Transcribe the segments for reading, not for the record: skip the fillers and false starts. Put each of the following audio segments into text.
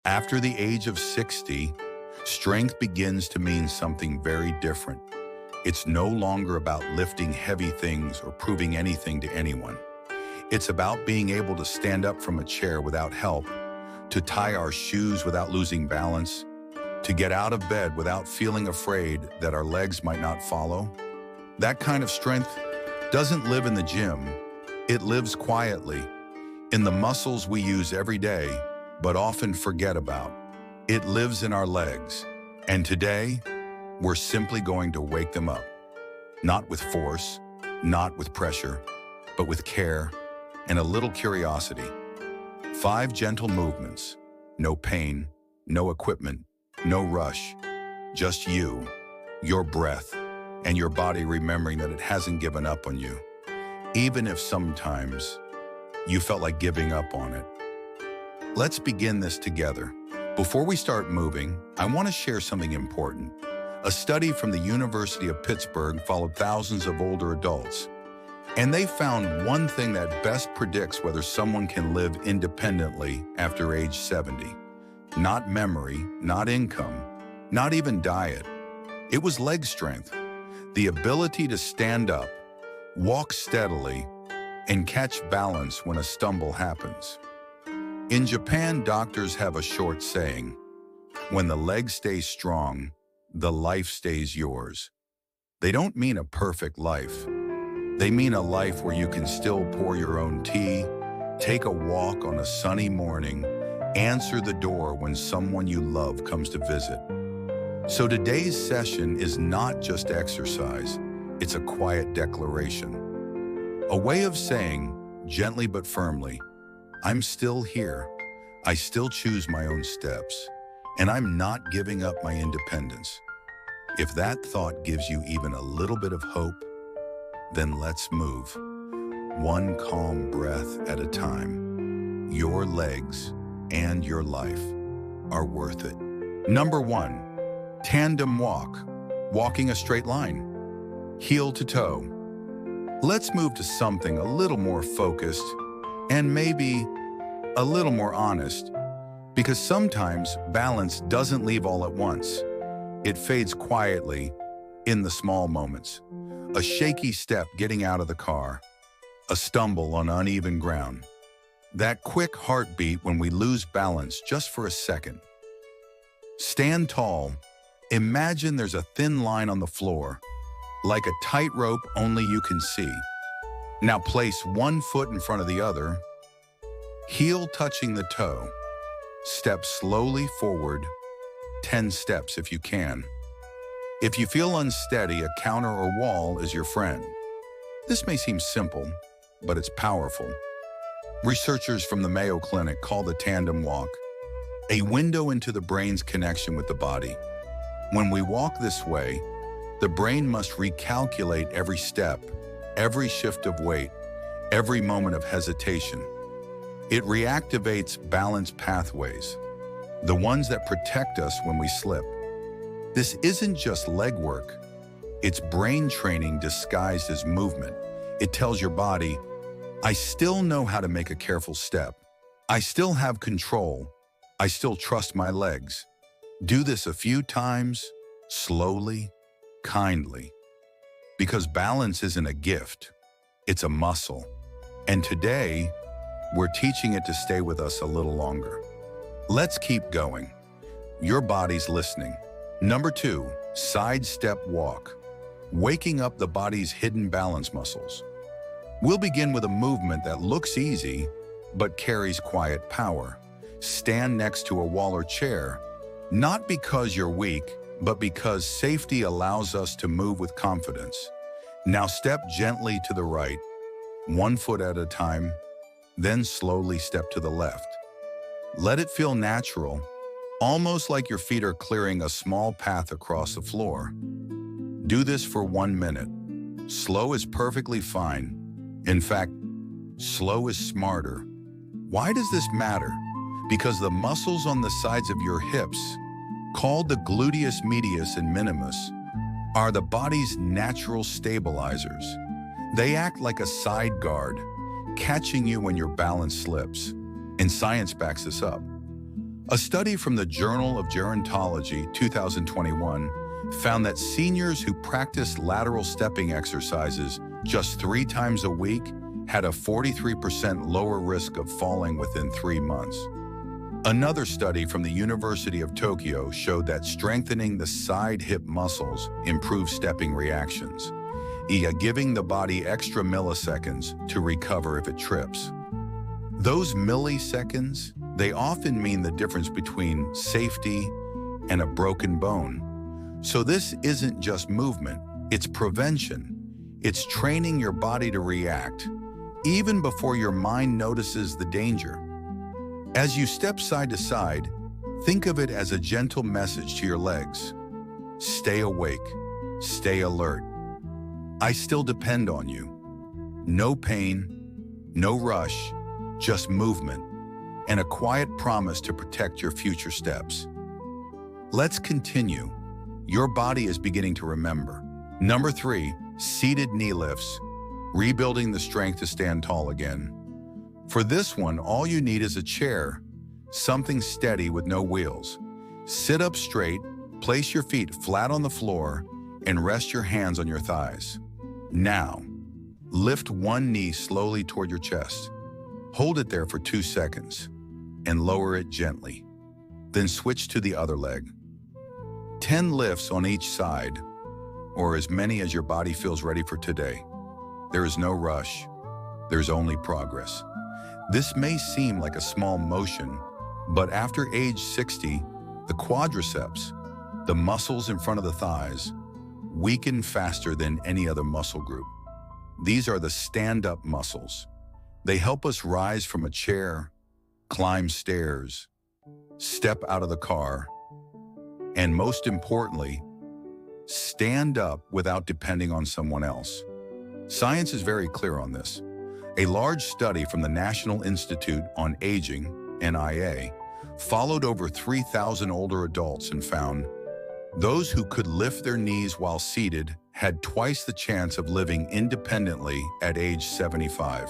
After the age of 60, strength begins to mean something very different. It's no longer about lifting heavy things or proving anything to anyone. It's about being able to stand up from a chair without help, to tie our shoes without losing balance, to get out of bed without feeling afraid that our legs might not follow. That kind of strength doesn't live in the gym. It lives quietly, in the muscles we use every day, but often forget about. It lives in our legs. And today, we're simply going to wake them up. Not with force, not with pressure, but with care and a little curiosity. 5 gentle movements. No pain, no equipment, no rush. Just you, your breath, and your body remembering that it hasn't given up on you, even if sometimes you felt like giving up on it. Let's begin this together. Before we start moving, I want to share something important. A study from the University of Pittsburgh followed thousands of older adults, and they found one thing that best predicts whether someone can live independently after age 70. Not memory, not income, not even diet. It was leg strength. The ability to stand up, walk steadily, and catch balance when a stumble happens. In Japan, doctors have a short saying, "When the leg stays strong, the life stays yours." They don't mean a perfect life. They mean a life where you can still pour your own tea, take a walk on a sunny morning, answer the door when someone you love comes to visit. So today's session is not just exercise, it's a quiet declaration. A way of saying, gently but firmly, I'm still here, I still choose my own steps, and I'm not giving up my independence. If that thought gives you even a little bit of hope, then let's move. One calm breath at a time. Your legs and your life are worth it. Number 1. Tandem walk, walking a straight line, heel to toe. Let's move to something a little more focused and maybe a little more honest, because sometimes balance doesn't leave all at once. It fades quietly in the small moments. A shaky step getting out of the car, a stumble on uneven ground, that quick heartbeat when we lose balance just for a second. Stand tall. Imagine there's a thin line on the floor, like a tightrope only you can see. Now place one foot in front of the other, heel touching the toe. Step slowly forward, 10 steps if you can. If you feel unsteady, a counter or wall is your friend. This may seem simple, but it's powerful. Researchers from the Mayo Clinic call the tandem walk a window into the brain's connection with the body. When we walk this way, the brain must recalculate every step, every shift of weight, every moment of hesitation. It reactivates balance pathways, the ones that protect us when we slip. This isn't just leg work, it's brain training disguised as movement. It tells your body, I still know how to make a careful step. I still have control. I still trust my legs. Do this a few times, slowly, kindly. Because balance isn't a gift, it's a muscle. And today, we're teaching it to stay with us a little longer. Let's keep going. Your body's listening. Number 2, side step walk. Waking up the body's hidden balance muscles. We'll begin with a movement that looks easy, but carries quiet power. Stand next to a wall or chair, not because you're weak, but because safety allows us to move with confidence. Now step gently to the right, 1 foot at a time, then slowly step to the left. Let it feel natural, almost like your feet are clearing a small path across the floor. Do this for 1 minute. Slow is perfectly fine. In fact, slow is smarter. Why does this matter? Because the muscles on the sides of your hips, called the gluteus medius and minimus, are the body's natural stabilizers. They act like a side guard, catching you when your balance slips. And science backs this up. A study from the Journal of Gerontology 2021 found that seniors who practiced lateral stepping exercises just 3 times a week had a 43% lower risk of falling within 3 months. Another study from the University of Tokyo showed that strengthening the side hip muscles improves stepping reactions, giving the body extra milliseconds to recover if it trips. Those milliseconds, they often mean the difference between safety and a broken bone. So this isn't just movement, it's prevention. It's training your body to react, even before your mind notices the danger. As you step side to side, think of it as a gentle message to your legs. Stay awake, stay alert. I still depend on you. No pain, no rush, just movement, and a quiet promise to protect your future steps. Let's continue. Your body is beginning to remember. Number 3, seated knee lifts, rebuilding the strength to stand tall again. For this one, all you need is a chair, something steady with no wheels. Sit up straight, place your feet flat on the floor, and rest your hands on your thighs. Now, lift one knee slowly toward your chest. Hold it there for 2 seconds and lower it gently. Then switch to the other leg. 10 lifts on each side, or as many as your body feels ready for today. There is no rush. There's only progress. This may seem like a small motion, but after age 60, the quadriceps, the muscles in front of the thighs, weaken faster than any other muscle group. These are the stand-up muscles. They help us rise from a chair, climb stairs, step out of the car, and most importantly, stand up without depending on someone else. Science is very clear on this. A large study from the National Institute on Aging, NIA, followed over 3,000 older adults and found those who could lift their knees while seated had twice the chance of living independently at age 75.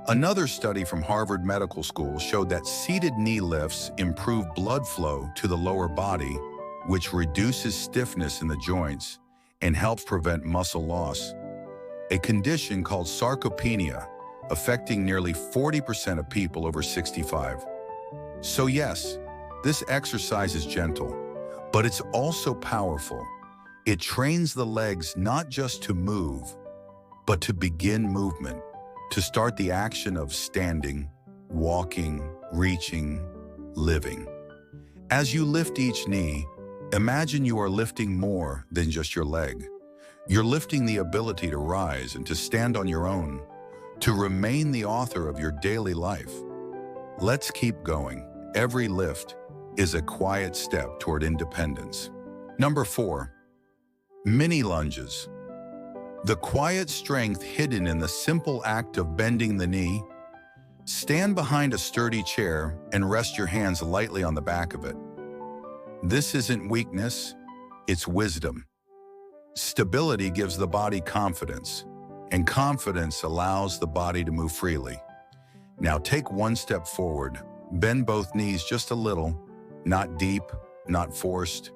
Another study from Harvard Medical School showed that seated knee lifts improve blood flow to the lower body, which reduces stiffness in the joints and helps prevent muscle loss, a condition called sarcopenia, affecting nearly 40% of people over 65. So yes, this exercise is gentle, but it's also powerful. It trains the legs not just to move, but to begin movement, to start the action of standing, walking, reaching, living. As you lift each knee, imagine you are lifting more than just your leg. You're lifting the ability to rise and to stand on your own, to remain the author of your daily life. Let's keep going. Every lift is a quiet step toward independence. Number 4, mini lunges. The quiet strength hidden in the simple act of bending the knee. Stand behind a sturdy chair and rest your hands lightly on the back of it. This isn't weakness, it's wisdom. Stability gives the body confidence, and confidence allows the body to move freely. Now take one step forward. Bend both knees just a little, not deep, not forced.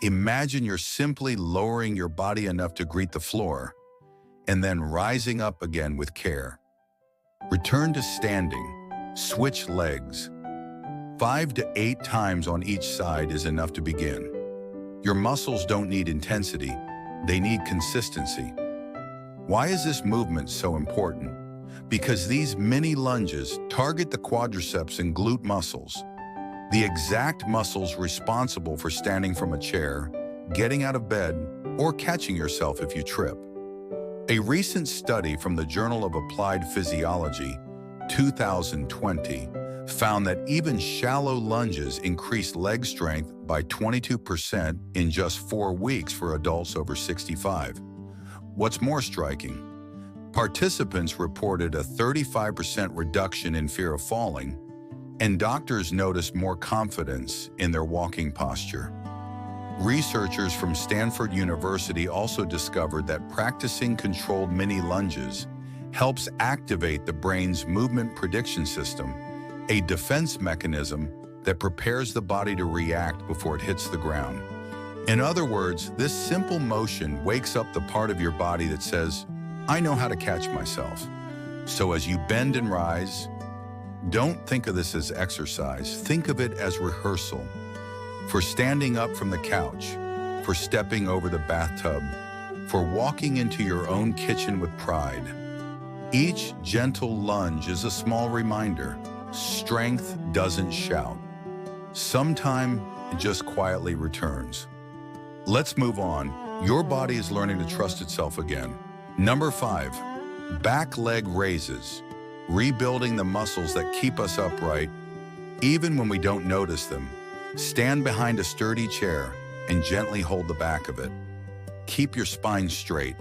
Imagine you're simply lowering your body enough to greet the floor, and then rising up again with care. Return to standing. Switch legs. 5 to 8 times on each side is enough to begin. Your muscles don't need intensity, they need consistency. Why is this movement so important? Because these mini lunges target the quadriceps and glute muscles, the exact muscles responsible for standing from a chair, getting out of bed, or catching yourself if you trip. A recent study from the Journal of Applied Physiology, 2020, found that even shallow lunges increased leg strength by 22% in just 4 weeks for adults over 65. What's more striking, participants reported a 35% reduction in fear of falling, and doctors noticed more confidence in their walking posture. Researchers from Stanford University also discovered that practicing controlled mini lunges helps activate the brain's movement prediction system, a defense mechanism that prepares the body to react before it hits the ground. In other words, this simple motion wakes up the part of your body that says, I know how to catch myself. So as you bend and rise, don't think of this as exercise. Think of it as rehearsal. For standing up from the couch, for stepping over the bathtub, for walking into your own kitchen with pride. Each gentle lunge is a small reminder. Strength doesn't shout. Sometimes it just quietly returns. Let's move on. Your body is learning to trust itself again. Number 5, back leg raises. Rebuilding the muscles that keep us upright, even when we don't notice them. Stand behind a sturdy chair and gently hold the back of it. Keep your spine straight.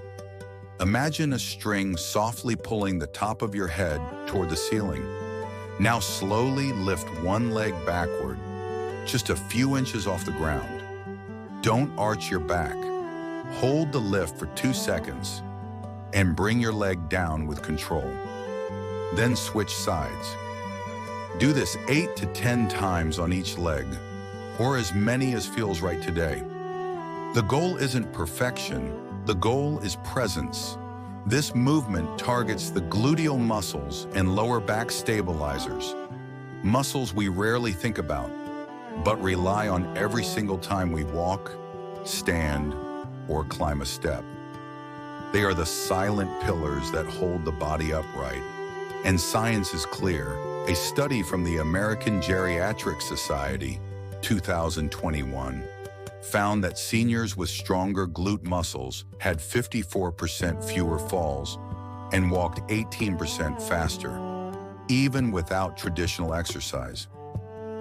Imagine a string softly pulling the top of your head toward the ceiling. Now slowly lift one leg backward, just a few inches off the ground. Don't arch your back. Hold the lift for 2 seconds and bring your leg down with control. Then switch sides. Do this 8 to 10 times on each leg, or as many as feels right today. The goal isn't perfection, the goal is presence. This movement targets the gluteal muscles and lower back stabilizers, muscles we rarely think about, but rely on every single time we walk, stand, or climb a step. They are the silent pillars that hold the body upright. And science is clear. A study from the American Geriatric Society, 2021, found that seniors with stronger glute muscles had 54% fewer falls and walked 18% faster, even without traditional exercise.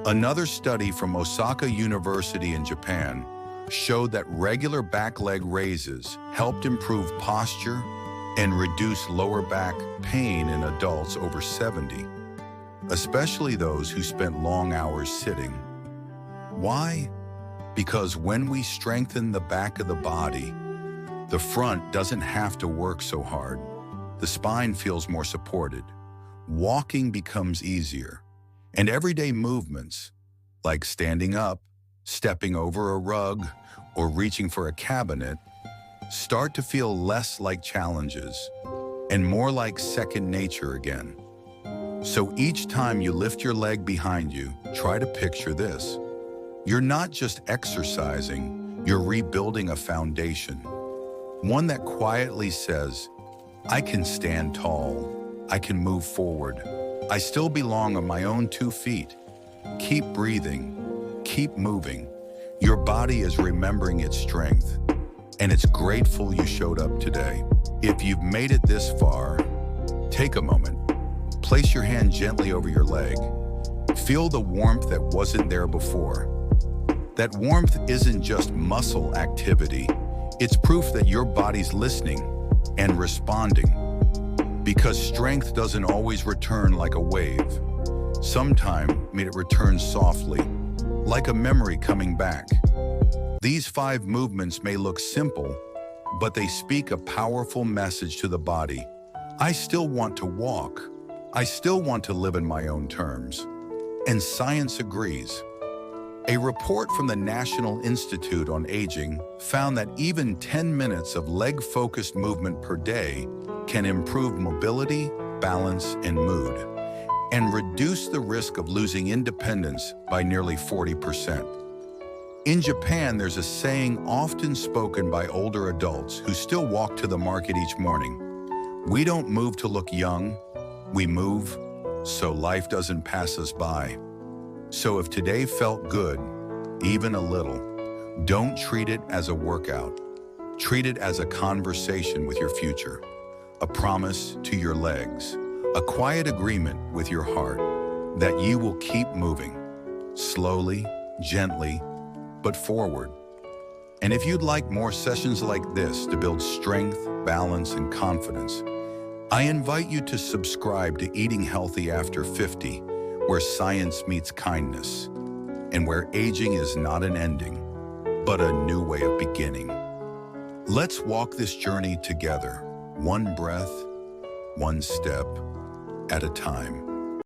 Another study from Osaka University in Japan showed that regular back leg raises helped improve posture and reduce lower back pain in adults over 70, especially those who spent long hours sitting. Why? Because when we strengthen the back of the body, the front doesn't have to work so hard. The spine feels more supported. Walking becomes easier. And everyday movements, like standing up, stepping over a rug, or reaching for a cabinet, start to feel less like challenges and more like second nature again. So each time you lift your leg behind you, try to picture this. You're not just exercising, you're rebuilding a foundation. One that quietly says, I can stand tall, I can move forward, I still belong on my own 2 feet. Keep breathing, keep moving. Your body is remembering its strength, and it's grateful you showed up today. If you've made it this far, take a moment. Place your hand gently over your leg. Feel the warmth that wasn't there before. That warmth isn't just muscle activity. It's proof that your body's listening and responding. Because strength doesn't always return like a wave. Sometimes it returns softly, like a memory coming back. These 5 movements may look simple, but they speak a powerful message to the body. I still want to walk. I still want to live in my own terms. And science agrees. A report from the National Institute on Aging found that even 10 minutes of leg-focused movement per day can improve mobility, balance, and mood, and reduce the risk of losing independence by nearly 40%. In Japan, there's a saying often spoken by older adults who still walk to the market each morning. We don't move to look young, we move so life doesn't pass us by. So if today felt good, even a little, don't treat it as a workout. Treat it as a conversation with your future, a promise to your legs, a quiet agreement with your heart that you will keep moving, slowly, gently, but forward. And if you'd like more sessions like this to build strength, balance, and confidence, I invite you to subscribe to Eating Healthy After 50, where science meets kindness, and where aging is not an ending, but a new way of beginning. Let's walk this journey together, one breath, one step at a time.